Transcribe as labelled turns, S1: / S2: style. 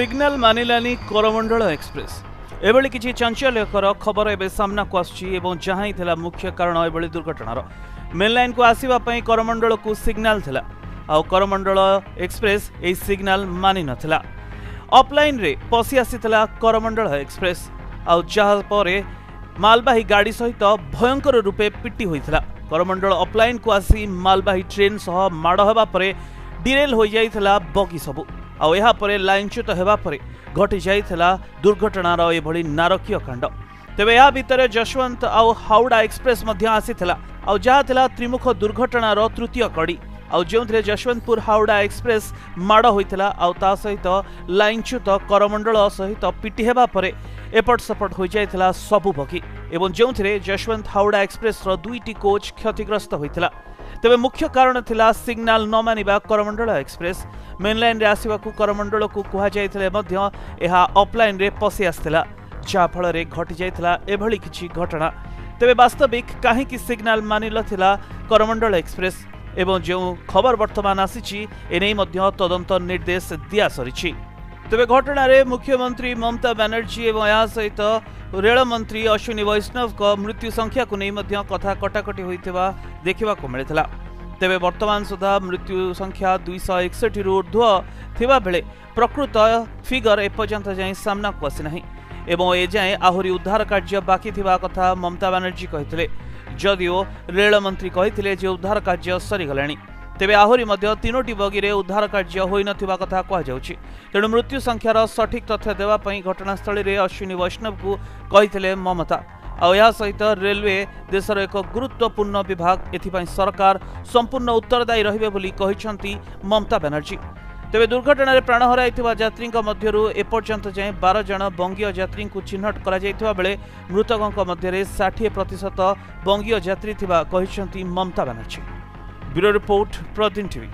S1: Signal मानिलानी Coromandel express एभली किसी चांचल्यकर खबर एवं सामना को आसाही थिला मुख्य कारण एभली दुर्घटनार मेन लाइन को आसवाई करमंडल को सिग्नल थिला आ करमंडल एक्सप्रेस ए सिग्नल मानि नथिला अपलाइन रे पशि आसीथिला करमंडल एक्सप्रेस आ जहा परे मालबाही गाड़ी सहित भयंकर रूपे पिटी होइथिला। करमंडल अपलाइन को आसी मालबाही ट्रेन सह माड़ हेबा परे डिरेल हो जाइथिला बगी सबु आ एहा परे लाइनच्युत हेबा परे घटी जाइथिला दुर्घटनार एभली नारकीय कांड। तेबे या भितर जशवंत आ हावड़ा एक्सप्रेस मध्य आसीथिला आ जहा थिला त्रिमुख दुर्घटनार तृतीय कड़ी आ जोंथरे जशवंतपुर हावड़ा एक्सप्रेस माड़ होइथिला आ ता सहित लाइनच्युत करमंडल सहित पिटी हेबा परे एपट सपट हो जाइथिला सबु बगी एवं जोंथरे जशवंत हावड़ा एक्सप्रेस रो दुईटी कोच क्षतिग्रस्त होइथिला। तेबे मुख्य कारण थिला सिग्नल न मानिबा करमंडल एक्सप्रेस मेन लाइन रे आसीबाकू करमंडल को कुहा जाइथिले मध्य एहा अपलाइन रे पसि आस्थिला जा फल रे घटी जाइथिला एभली किछि घटना। तेबे वास्तविक काहे कि सिग्नल मानिल थिला करमंडल एक्सप्रेस एवं जो खबर वर्तमान आसीछि एनै मध्य तदंत निर्देश दिया सरिछि। तेबे घटना रे मुख्यमंत्री ममता बनर्जी एवं या सहित रेल मंत्री अश्विनी वैष्णव को मृत्यु संख्या को नहीं मध्य कथा कटाकटी होइथिबा देखिबा को मिलिथिला। तेबे वर्तमान सुधा मृत्यु संख्या 261 रु ऊर्ध्व थिबा बेले प्रकृत फिगर एपर्यंत जाई सामना को आसी नाही एवं ए जाए आहुरी उद्धार कार्य बाकी थिबा कथा ममता बनर्जी कहिथिले जदिओ रेल मंत्री कहिथिले जे उद्धार कार्य सरी गलानी। तेबे आहुरी मध्य तीनोटी बगी रे उद्धार कार्य होई नथिबा कथा कहा जाउछि। तेणु मृत्यु संख्यार सठिक तथ्य देवा पई घटनास्थल रे अश्विनी वैष्णव को कहिथिले ममता आ या सहित रेलवे देशर एक गुरुत्वपूर्ण विभाग एथिपाई सरकार संपूर्ण उत्तरदायी रहिबे बोली कहिसंती ममता बनर्जी। तेबे दुर्घटना रे प्राण हराइथिबा यात्रीक मध्यरु एपर्यंत जाय 12 जन बंगीय यात्री को चिन्हट करा जाइथिबा बेले मृतकक मध्यरे 60% बंगीय यात्री थिबा कहिसंती ममता बनर्जी। ब्यूरो रिपोर्ट प्रतिदिन टीवी।